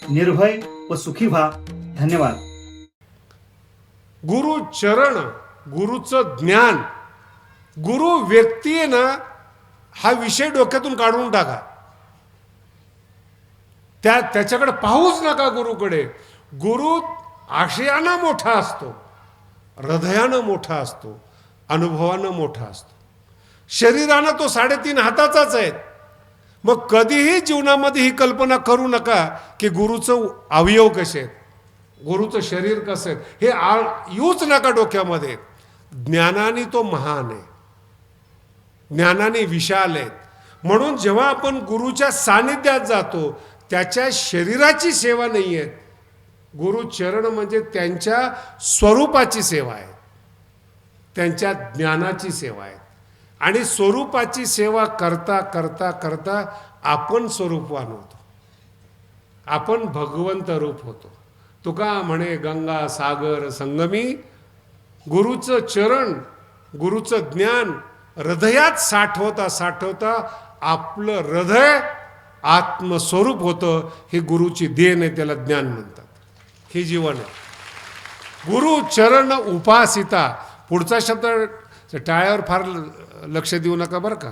निर्भय व सुखी व्हा. धन्यवाद. गुरु चरण, गुरुचं ज्ञान, गुरु व्यक्ती आहे ना, हा विषय डोक्यातून काढून टाका. त्याच्याकडे पाहूच नका गुरुकडे. गुरु आशयानं मोठा असतो, हृदयानं मोठा असतो, अनुभवानं मोठा असतो. शरीरानं तो 3.5 हाताचाच आहे. मग कधीही जीवनामध्ये ही कल्पना करू नका की गुरुचं अवयव कसे आहेत, गुरुचं शरीर कसं आहे, हे येऊच नका डोक्यामध्ये. ज्ञानाने तो महान आहे, ज्ञानाने विशाल आहे. म्हणून जेव्हा आपण गुरुच्या सानिध्यात जातो, त्याच्या शरीराची सेवा नाही आहे. गुरुचरण म्हणजे त्यांच्या स्वरूपाची सेवा आहे, त्यांच्या ज्ञानाची सेवा आहे. आणि स्वरूपाची सेवा करता करता करता आपण स्वरूपवान होतो, आपण भगवंत रूप होतो. तुका म्हणे गंगा सागर संगमी, गुरुचं चरण, गुरुचं ज्ञान हृदयात साठवता साठवता आपलं हृदय आत्मस्वरूप होतं. हे गुरुची देण आहे, त्याला ज्ञान म्हणतात. हे जीवन आहे. गुरु चरण उपासिता. पुढचा शब्द टाळ्यावर फार लक्ष देऊ नका बरं का.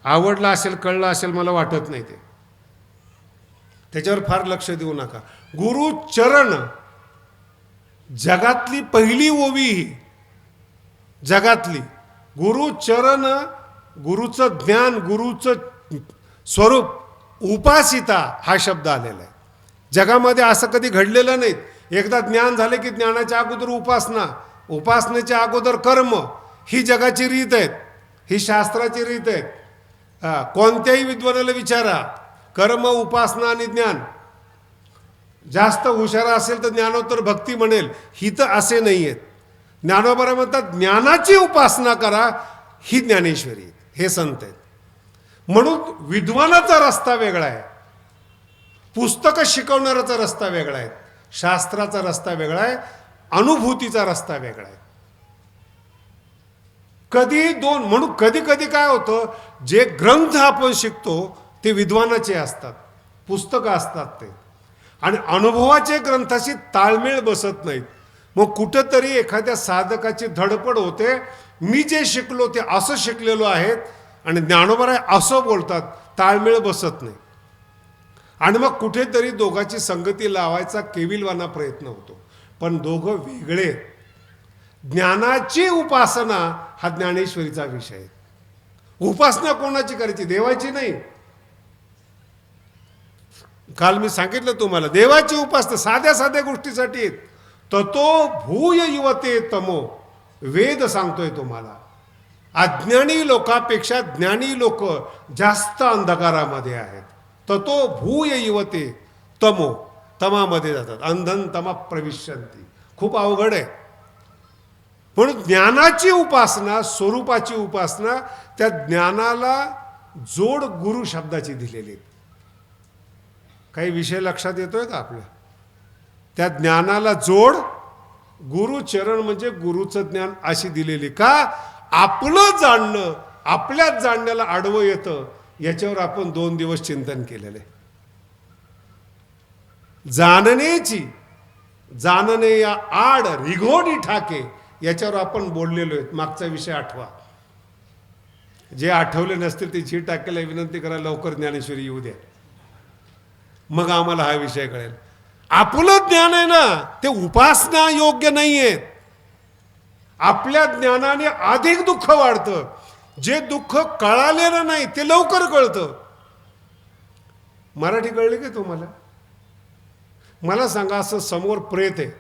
आवडलं असेल, कळलं असेल, मला वाटत नाही ते. त्याच्यावर फार लक्ष देऊ नका. गुरु चरण, जगातली पहिली ओवी ही, जगातली. गुरु चरण, गुरुचं ज्ञान, गुरुचं स्वरूप, उपासिता हा शब्द आलेला आहे. जगामध्ये असं कधी घडलेलं नाही. एकदा ज्ञान झाले की ज्ञानाच्या अगोदर उपासना, उपासनेच्या अगोदर कर्म. ही जगाची रीत आहे, ही शास्त्राची रीत आहे. कोणत्याही विद्वानाला विचारा, कर्म, उपासना आणि ज्ञान. जास्त हुशार असेल तर ज्ञानोत्तर भक्ती म्हणेल. ही तर असे नाही आहेत. ज्ञानोबा म्हणतात ज्ञानाची उपासना करा, ही ज्ञानेश्वरी आहे, हे संत आहेत. म्हणून विद्वानाचा रस्ता वेगळा आहे, पुस्तकं शिकवणाराचा रस्ता वेगळा आहे, शास्त्राचा रस्ता वेगळा आहे, अनुभूतीचा रस्ता वेगळा आहे. कधी दोन. म्हणून कधी कधी काय होतं, जे ग्रंथ आपण शिकतो ते विद्वानाचे असतात, पुस्तकं असतात ते, आणि अनुभवाचे ग्रंथाशी ताळमेळ बसत नाहीत. मग कुठंतरी एखाद्या साधकाची धडपड होते, मी जे शिकलो ते असं शिकलेलो आहेत, आणि ज्ञानोबा असं बोलतात, ताळमेळ बसत नाही. आणि मग कुठेतरी दोघांची संगती लावायचा केविलवाना प्रयत्न होतो. पण दोघं वेगळे. ज्ञानाची उपासना हा ज्ञानेश्वरीचा विषय आहे. उपासना कोणाची करायची? देवाची नाही. काल मी सांगितलं तुम्हाला, देवाची उपासना साध्या साध्या गोष्टीसाठी. ततो भूय युवते तमो, वेद सांगतोय तुम्हाला. अज्ञानी लोकांपेक्षा ज्ञानी लोक जास्त अंधकारामध्ये आहेत. ततो भूय युवते तमो, तमामध्ये जातात. अंधन तमा प्रविशन्ति. खूप अवघड आहे. म्हणून ज्ञानाची उपासना, स्वरूपाची उपासना, त्या ज्ञानाला जोड गुरु शब्दाची दिलेली. काही विषय लक्षात येतोय का आपल्या? त्या ज्ञानाला जोड गुरुचरण म्हणजे गुरुचं ज्ञान अशी दिलेली. का? आपलं जाणणं आपल्याच जाणण्याला आडवं येतं. याच्यावर आपण 2 दिवस चिंतन केलेले. जाणण्याची, जाणणे या आड रिघोडी ठाके, याच्यावर आपण बोललेलो आहे. मागचा विषय आठवा. जे आठवले नसतील ते चीट टाकायला विनंती करा, लवकर ज्ञानेश्वरी येऊ द्या, मग आम्हाला हा विषय कळेल. आपलं ज्ञान आहे ना, ते उपासना योग्य नाही आहेत. आपल्या ज्ञानाने अधिक दुःख वाढतं. जे दुःख कळालेलं नाही ते लवकर कळतं. मराठी कळली का तुम्हाला? मला सांगा, असं समोर प्रेत आहे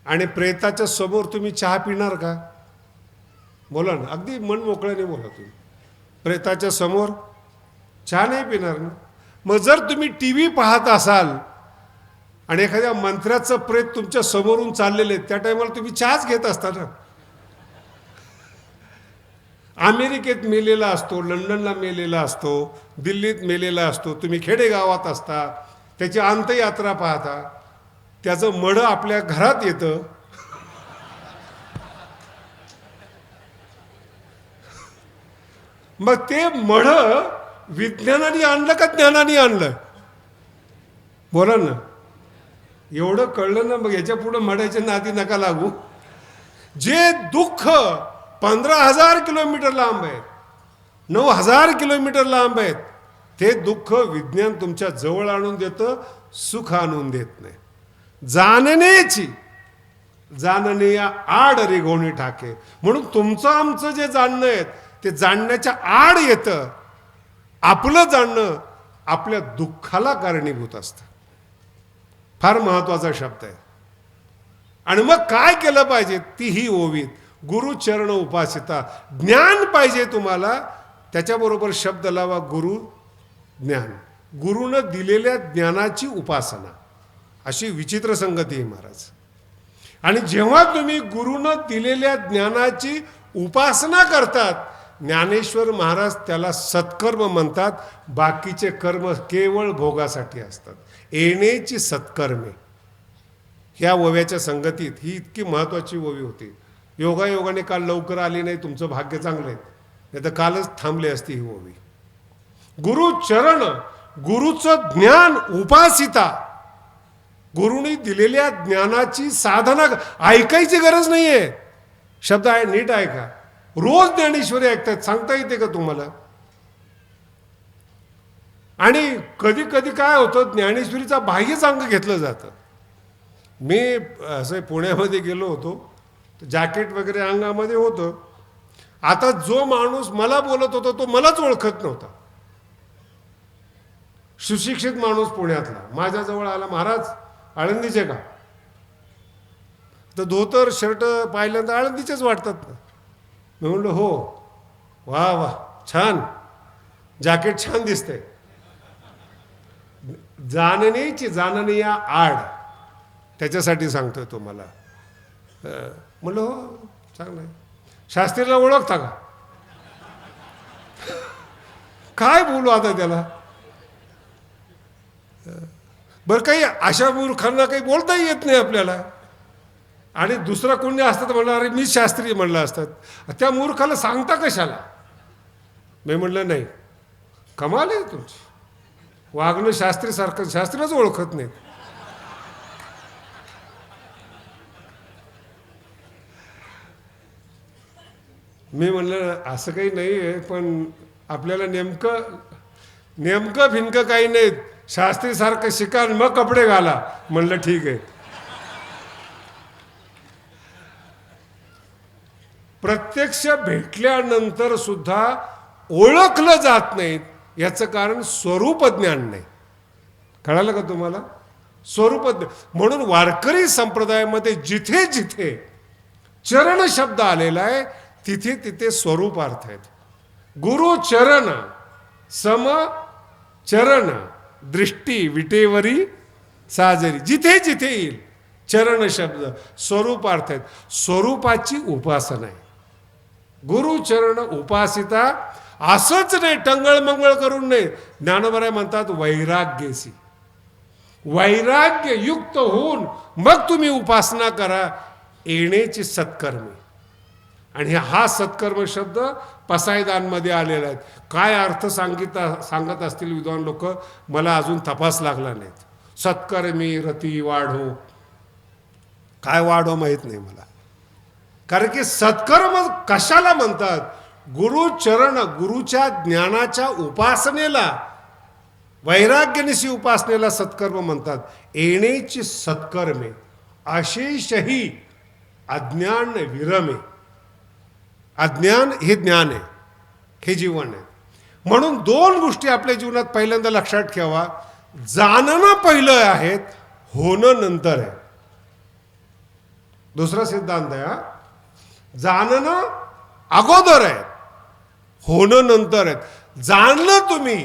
आणि प्रेताच्या समोर तुम्ही चहा पिणार का? बोला ना, अगदी मन मोकळ्याने बोला. तुम्ही प्रेताच्या समोर चहा नाही पिणार ना. मग जर तुम्ही टीव्ही पाहत असाल आणि एखाद्या मंत्र्याचं प्रेत तुमच्या समोरून चाललेले, त्या टायमाला तुम्ही चहाच घेत असता ना. अमेरिकेत मेलेला असतो, लंडनला मेलेला असतो, दिल्लीत मेलेला असतो, तुम्ही खेडेगावात असता, त्याची अंत्ययात्रा पाहता, त्याचं मढं आपल्या घरात येतं. मग ते मढं विज्ञानाने आणलं का ज्ञानाने आणलं? बोला ना. एवढं कळलं ना, मग याच्या पुढे मडायच्या नादी नका लागू. जे दुःख 15,000 किलोमीटर लांब आहेत, 9,000 किलोमीटर लांब आहेत, ते दुःख विज्ञान तुमच्या जवळ आणून देतं, सुख आणून देत नाही. जाणणे या आड रेगोणी ठाके. म्हणून तुमचं आमचं जे जाणणं आहे ते जाणण्याच्या आड येतं. आपलं जाणणं आपल्या दुःखाला कारणीभूत असतं. फार महत्वाचा शब्द आहे. आणि मग काय केलं पाहिजे? तीही ओवीत गुरुचरण उपासिता. ज्ञान पाहिजे तुम्हाला, त्याच्याबरोबर शब्द लावा गुरु ज्ञान. गुरुनं दिलेल्या ज्ञानाची उपासना. अशी विचित्र संगती आहे महाराज. आणि जेव्हा तुम्ही गुरुनं दिलेल्या ज्ञानाची उपासना करतात, ज्ञानेश्वर महाराज त्याला सत्कर्म म्हणतात. बाकीचे कर्म केवळ भोगासाठी असतात. येणेची सत्कर्मे. ह्या ओव्याच्या संगतीत ही इतकी महत्वाची ओवी होती. योगायोगाने काल लवकर आली नाही, तुमचं भाग्य चांगलं आहे, नाही तर कालच थांबली असती ही ओवी. गुरुचरण, गुरुचं ज्ञान उपासिता. गुरुनी दिलेल्या ज्ञानाची साधना. ऐकायची गरज नाहीये. शब्द आहे, नीट ऐका. रोज ज्ञानेश्वरी ऐकतात. सांगता येते का तुम्हाला? आणि कधी कधी काय होतं, ज्ञानेश्वरीचा बाह्यच अंग घेतलं जातं. मी असं पुण्यामध्ये गेलो होतो, जॅकेट वगैरे अंगामध्ये होतं. आता जो माणूस मला बोलत होता तो मलाच ओळखत नव्हता. सुशिक्षित माणूस पुण्यातला माझ्याजवळ आला, महाराज आळंदीचे का? तर धोतर शर्ट पाहिल्यानंतर आळंदीचेच वाटतात ना. मी म्हणलो हो. वा वा, छान जॅकेट, छान दिसतंय. जाणणे या आड, त्याच्यासाठी सांगतोय तुम्हाला. म्हणलं हो, चांगलं आहे. शास्त्रीला ओळखता का? काय बोलू आता त्याला? बरं, काही अशा मूर्खांना काही बोलता येत नाही आपल्याला. आणि दुसरा कोणी असतात म्हणलं, अरे मी शास्त्री म्हणलं असतात. त्या मूर्खाला सांगता कशाला? मी म्हणलं नाही, कमाल आहे तुमची. वागणं शास्त्रीसारखं, शास्त्रीलाच ओळखत नाही. मी म्हणलं असं काही नाही आहे, पण आपल्याला नेमकं भिनकं काही नाही, शास्त्रीसारखं शिका मग कपडे घाला. म्हणलं ठीक आहे. प्रत्यक्ष भेटल्यानंतर सुद्धा ओळखलं जात नाहीत, याचं कारण स्वरूप ज्ञान नाही. कळालं का तुम्हाला? स्वरूप ज्ञान. म्हणून वारकरी संप्रदायामध्ये जिथे जिथे चरण शब्द आलेला आहे तिथे तिथे स्वरूप अर्थ आहेत. गुरुचरण सम चरण दृष्टी विटेवरी साजरी. जिथे जिथे येईल चरण शब्द स्वरूप अर्थ आहेत. स्वरूपाची उपासना आहे. गुरुचरण उपासिता. असंच नाही टंगळमंगळ करून नाही. ज्ञानोबराय म्हणतात वैराग्यसी. वैराग्य युक्त होऊन मग तुम्ही उपासना करा. येणेची सत्कर्मी. आणि हा सत्कर्म शब्द पसायदानमध्ये आलेला आहे. काय अर्थ सांगत असतील विद्वान लोक, मला अजून तपास लागला नाहीत. सत्कर्मी रती वाढो. काय वाढो माहीत नाही मला. कारण की सत्कर्म कशाला म्हणतात? गुरुचरण, गुरुच्या ज्ञानाच्या उपासनेला, वैराग्यनिशी उपासनेला सत्कर्म म्हणतात. येणेची सत्कर्मे अशेषही अज्ञान विरमे. अज्ञान हे ज्ञान आहे, हे जीवन आहे. म्हणून दोन गोष्टी आपल्या जीवनात पहिल्यांदा लक्षात ठेवा. जाणणं पहिलं आहे, होणं नंतर आहे. दुसरा सिद्धांत आहे, जाणणं अगोदर आहे, होणं नंतर आहे. जाणलं तुम्ही,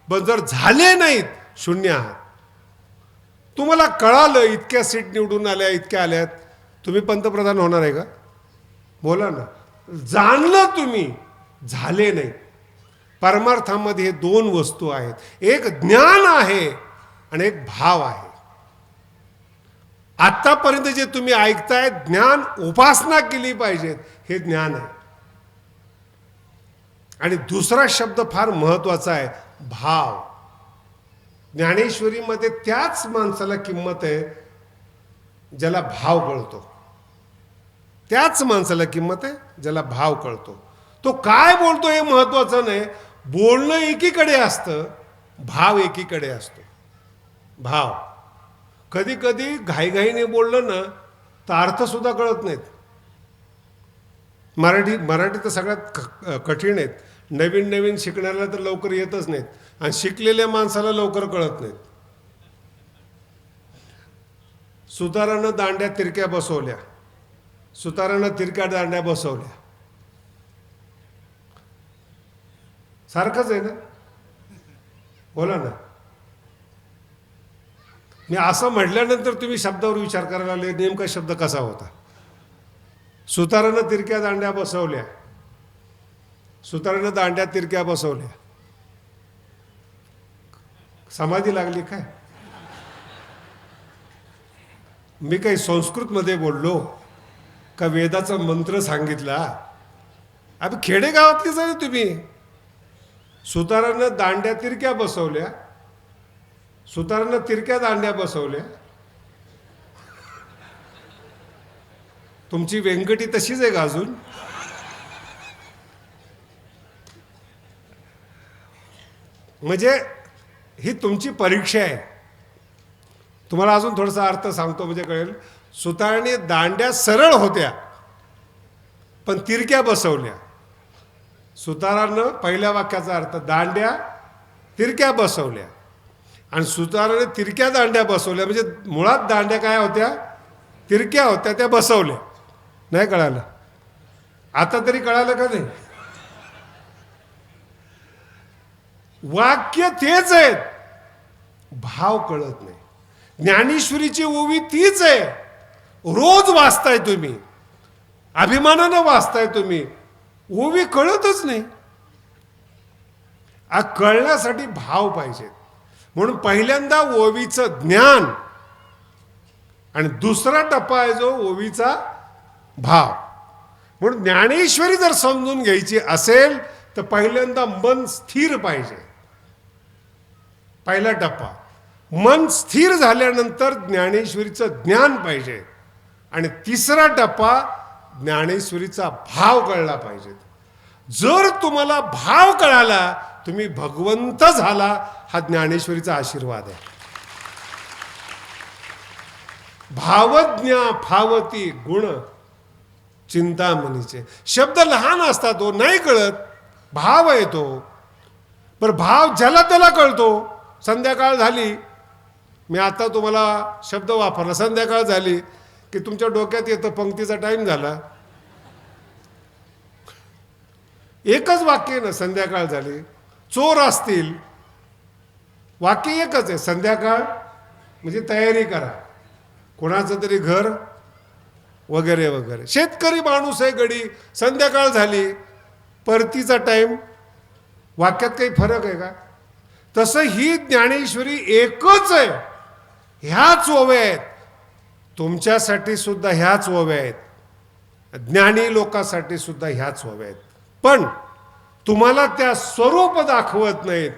पण जर झाले नाहीत शून्य आहात. तुम्हाला कळालं इतक्या सीट निवडून आल्या, इतक्या आल्यात, तुम्ही पंतप्रधान होणार आहे का? बोला ना. जाणलं तुम्ही, झाले नाही. परमार्थामध्ये हे दोन वस्तू आहेत. एक ज्ञान आहे आणि एक भाव आहे. आतापर्यंत जे तुम्ही ऐकताय, ज्ञान उपासना केली पाहिजे, हे ज्ञान आहे. आणि दुसरा शब्द फार महत्वाचा आहे, भाव. ज्ञानेश्वरीमध्ये त्याच माणसाला किंमत आहे ज्याला भाव कळतो. त्याच माणसाला किंमत आहे ज्याला भाव कळतो. तो काय बोलतो हे महत्वाचं नाही, बोलणं एकीकडे असतं, भाव एकीकडे असतो. भाव कधी कधी घाईघाईने बोललं ना तर अर्थ सुद्धा कळत नाहीत. मराठी तर सगळ्यात कठीण आहेत. नवीन नवीन शिकण्याला तर लवकर येतच नाहीत आणि शिकलेल्या माणसाला लवकर कळत नाहीत. सुतारानं दांड्या तिरक्या बसवल्या, सुतारानं तिरक्या दांड्या बसवल्या, सारखंच आहे ना. बोला ना. मी असं म्हटल्यानंतर तुम्ही शब्दावर विचार करायला लागले नेमका शब्द कसा होता. सुतारानं तिरक्या दांड्या बसवल्या, सुतारानं दांड्या तिरक्या बसवल्या. समाधी लागली काय? मी काही संस्कृतमध्ये बोललो का वेदाचा मंत्र सांगितला? अबे खेडेगावातलीच आहे तुम्ही. सुतारानं दांड्या तिरक्या बसवल्या, सुतारानं तिरक्या दांड्या बसवल्या. तुमची व्यंकटी तशीच आहे का अजून? म्हणजे ही तुमची परीक्षा आहे. तुम्हाला अजून थोडासा अर्थ सांगतो म्हणजे कळेल. सुताराने दांड्या सरळ होत्या पण तिरक्या बसवल्या. सुतारानं पहिल्या वाक्याचा अर्थ दांड्या तिरक्या बसवल्या आणि सुताराने तिरक्या दांड्या बसवल्या म्हणजे मुळात दांड्या काय होत्या? तिरक्या होत्या, त्या बसवल्या. नाही कळालं? आता तरी कळालं का नाही? वाक्य तेच आहेत, भाव कळत नाही. ज्ञानेश्वरीची ओवी तीच आहे. रोज वाचताय तुम्ही, अभिमानानं वाचताय तुम्ही, ओवी कळतच नाही. कळण्यासाठी भाव पाहिजेत. म्हणून पहिल्यांदा ओवीचं ज्ञान आणि दुसरा टप्पा आहे जो ओवीचा भाव. म्हणून ज्ञानेश्वरी जर समजून घ्यायची असेल तर पहिल्यांदा मन स्थिर पाहिजे. पहिला टप्पा मन स्थिर झाल्यानंतर ज्ञानेश्वरीचं ज्ञान पाहिजे आणि तिसरा टप्पा ज्ञानेश्वरीचा भाव कळला पाहिजे. जर तुम्हाला भाव कळाला तुम्ही भगवंत झाला, हा ज्ञानेश्वरीचा आशीर्वाद आहे. भावज्ञा फावती गुण चिंतामणीचे. शब्द लहान असतात, तो नाही कळत, भाव येतो. पर भाव ज्याला त्याला कळतो. संध्याकाळ झाली, मी आता तुम्हाला शब्द वापरला, संध्याकाळ झाली की तुमच्या डोक्यात येतं पंक्तीचा टाइम झाला. एकच वाक्य ना, संध्याकाळ झाली. चोर असतील, वाक्य एकच आहे, संध्याकाळ म्हणजे तयारी करा, कोणाचं तरी घर वगैरे वगैरे. शेतकरी माणूस आहे गडी, संध्याकाळ झाली, परतीचा टाइम. वाक्यात काही फरक आहे का? तसं ही ज्ञानेश्वरी एकच आहे. ह्याच ओव्या आहेत. तुमच्यासाठी सुद्धा ह्याच ओव्या आहेत, ज्ञानी लोकांसाठी सुद्धा ह्याच ओव्या आहेत. पण तुम्हाला त्या स्वरूप दाखवत नाहीत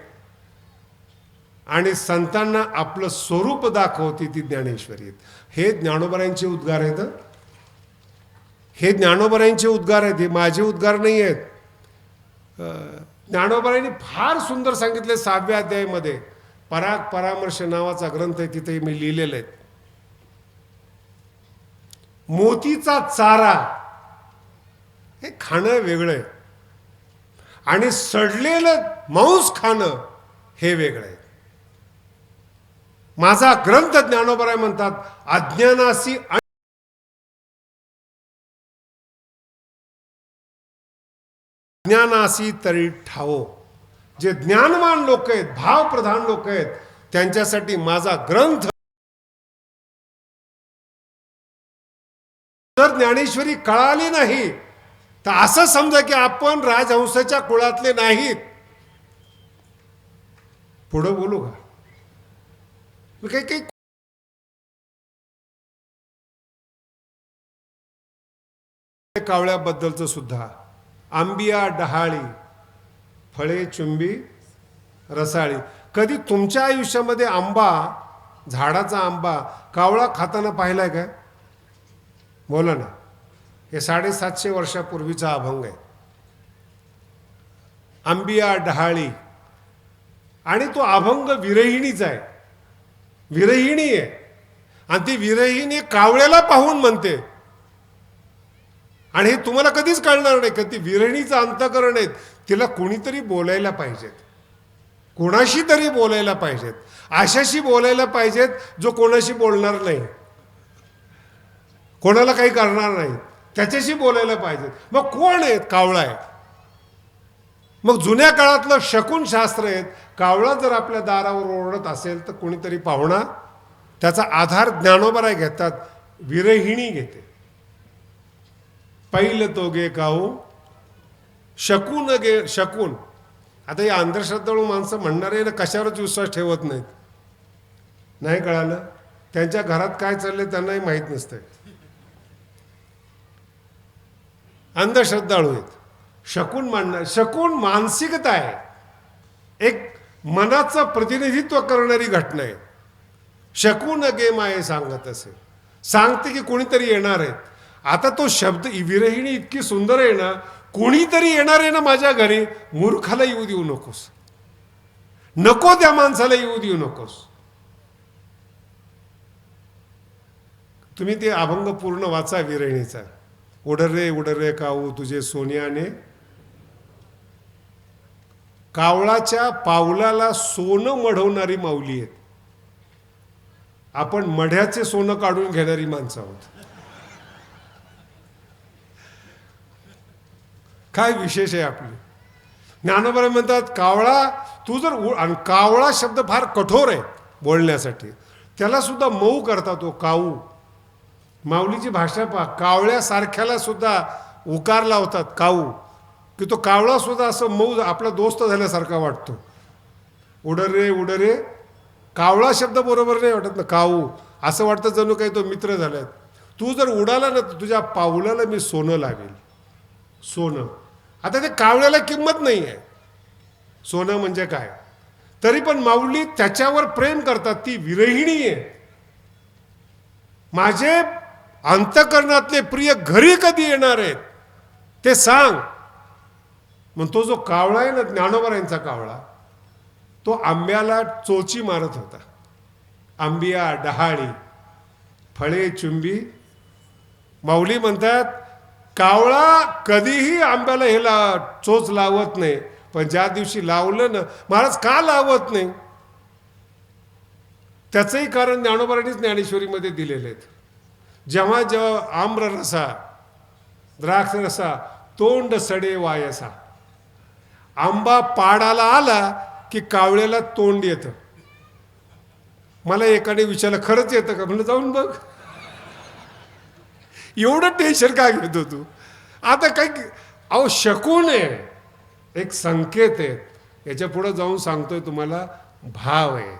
आणि संतांना आपलं स्वरूप दाखवते ती ज्ञानेश्वरी. हे ज्ञानोबरायांचे उद्गार आहेत. हे ज्ञानोबरायांचे उद्गार आहेत, हे माझे उद्गार नाही आहेत. ज्ञानोबरायांनी फार सुंदर सांगितले 6व्या अध्यायामध्ये. पराग परामर्श नावाचा ग्रंथ आहे, तिथे मी लिहिलेलं आहे. मोतीचा चारा हे खाणं वेगळं आहे आणि सडलेलं मांस खाणं हे वेगळं आहे. माझा ग्रंथ ज्ञानोबराय म्हणतात, अज्ञानासी ज्ञानासी तरी ठावो. जे ज्ञानवान लोक आहेत, भावप्रधान लोक आहेत, त्यांच्यासाठी माझा ग्रंथ. जर ज्ञानेश्वरी कळाली नाही तर असं समजा की आपण राजहंसाच्या कुळातले नाहीत. पुढं बोलू का? काही काही कावळ्याबद्दलचं सुद्धा. आंबिया डहाळी फळे चुंबी रसाळी. कधी तुमच्या आयुष्यामध्ये आंबा, झाडाचा आंबा कावळा खाताना पाहिलाय काय? बोला ना. हे 750 वर्षापूर्वीचा अभंग आहे. आंबिया डहाळी. आणि तो अभंग विरहिणीचा आहे. विरहिणी आहे. आणि ती विरहिणी कावळ्याला पाहून म्हणते. आणि हे तुम्हाला कधीच कळणार नाही का ती विरहिणीचं अंतःकरण आहे. तिला कोणीतरी बोलायला पाहिजेत, कोणाशी तरी बोलायला पाहिजेत, अशाशी बोलायला पाहिजेत जो कोणाशी बोलणार नाही, कोणाला काही करणार नाही, त्याच्याशी बोलायला पाहिजेत. मग कोण आहेत? कावळा आहे. मग जुन्या काळातलं शकुन शास्त्र आहेत. कावळा जर आपल्या दारावर ओरडत असेल तर कोणीतरी पाहुणा त्याचा आधार ज्ञानोबराय घेतात. विरहिणी घेते. पैल तो गे काऊ शकून गे शकून. आता या अंधश्रद्धाळू माणसं म्हणणारे ना कशावरच विश्वास ठेवत नाहीत. नाही कळालं? त्यांच्या घरात काय चाललंय त्यांनाही माहीत नसतंय. अंधश्रद्धाळू आहेत. शकून मांडणार. शकून मानसिकता आहे, एक मनाचं प्रतिनिधित्व करणारी घटना आहे. शकून गे माये सांगत असे, सांगते की कोणीतरी येणार आहे. आता तो शब्द विरहिणी इतकी सुंदर आहे ना, कोणीतरी येणार आहे ना माझ्या घरी, मूर्खाला येऊ देऊ नकोस, नको त्या माणसाला येऊ देऊ नकोस. तुम्ही ते अभंग पूर्ण वाचा विरहिणीचा. उडरे उडरे काऊ तुझे सोन्याने. कावळाच्या पावलाला सोनं मढवणारी माऊली आहेत. आपण मढ्याचे सोनं काढून घेणारी माणसं आहोत. काय विशेष आहे आपली. ज्ञानोबा म्हणतात कावळा तू जर आणि कावळा शब्द फार कठोर आहे बोलण्यासाठी. त्याला सुद्धा मऊ करता तो काऊ. माऊलीची भाषा पहा. कावळ्यासारख्याला सुद्धा उकार लावतात काऊ, की तो कावळा सुद्धा असं मऊ आपला दोस्त झाल्यासारखा वाटतो. उडरे उडरे. कावळा शब्द बरोबर नाही वाटत ना. काऊ असं वाटतं जणू काही तो मित्र झालाय. तू जर उडाला ना तुझ्या पाऊलाला मी सोनं लावेल. सोनं. आता ते कावळ्याला किंमत नाही आहे सोनं म्हणजे काय. तरी पण माऊली त्याच्यावर प्रेम करतात. ती विरहिणी आहे. माझे अंतःकरणातले प्रिय घरी कधी येणार आहेत ते सांग. मग तो जो कावळा आहे ना, ज्ञानोबरायांचा कावळा, तो आंब्याला चोची मारत होता. आंबिया डहाळी फळे चुंबी. माऊली म्हणतात कावळा कधीही आंब्याला ह्याला चोच लावत नाही, पण ज्या दिवशी लावलं ना, महाराज का लावत नाही त्याचंही कारण ज्ञानोबरांनीच ज्ञानेश्वरीमध्ये दिलेले आहेत. जेव्हा जेव्हा आम्र रसा द्राक्ष रसा तोंड सडे वायसा. आंबा पाडाला आला की कावळ्याला तोंड येतं. मला एकाने विचारलं खरंच येतं का? म्हणलं जाऊन बघ. एवढं टेन्शन काय घेतो तू? आता काय अहो शकून आहे, एक संकेत आहे. याच्या पुढे जाऊन सांगतोय तुम्हाला भाव आहे.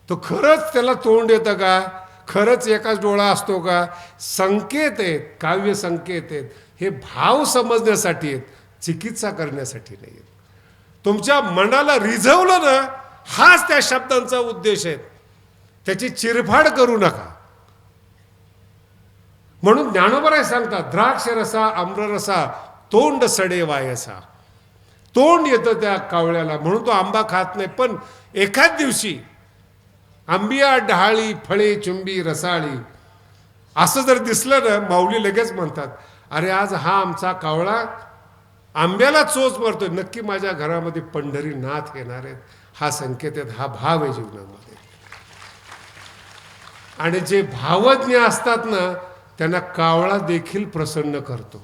तो खरंच त्याला तोंड येतं का? खरंच एकाच डोळा असतो का? संकेत आहेत, काव्य संकेत आहेत. हे भाव समजण्यासाठी आहेत, चिकित्सा करण्यासाठी नाही आहेत. तुमच्या मनाला रिझवलं ना, हाच त्या शब्दांचा उद्देश आहे. त्याची चिरफाड करू नका. म्हणून ज्ञानोबराय सांगतात द्राक्ष रसा आम्ररसा तोंड सडे वायसा. तोंड येतं त्या कावळ्याला म्हणून तो आंबा खात नाही. पण एखाद दिवशी आंबिया डहाळी फळे चुंबी रसाळी असं जर दिसलं ना, माऊली लगेच म्हणतात अरे आज हा आमचा कावळा आंब्याला चोच मारतोय, नक्की माझ्या घरामध्ये पंढरीनाथ येणार आहेत. हा संकेत आहेत, हा भाव आहे जीवनामध्ये. आणि जे भावज्ञ असतात ना त्यांना कावळा देखील प्रसन्न करतो.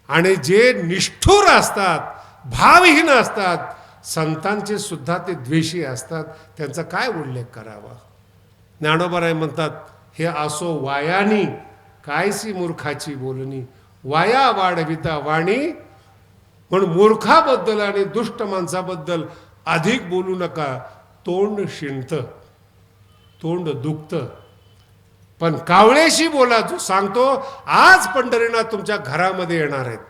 आणि जे निष्ठुर असतात, भावहीन असतात, संतांचे सुद्धा ते द्वेषी असतात, त्यांचा काय उल्लेख करावा. ज्ञानोबराय म्हणतात हे असो वायानी कायसी मूर्खाची बोलणी. वाया वाढविता वाणी. म्हणून मूर्खाबद्दल आणि दुष्ट माणसाबद्दल अधिक बोलू नका. तोंड शिणतं, तोंड दुखतं. पण कावळ्याशी बोला जो सांगतो आज पंढरीनाथ तुमच्या घरामध्ये येणार आहेत.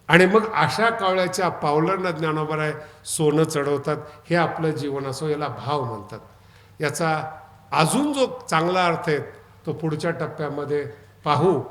आणि मग अशा कावळ्याच्या पावलांना ज्ञानोबराय सोनं चढवतात. हे आपलं जीवन असो, याला भाव म्हणतात. याचा अजून जो चांगला अर्थ आहे तो पुढच्या टप्प्यामध्ये पाहू.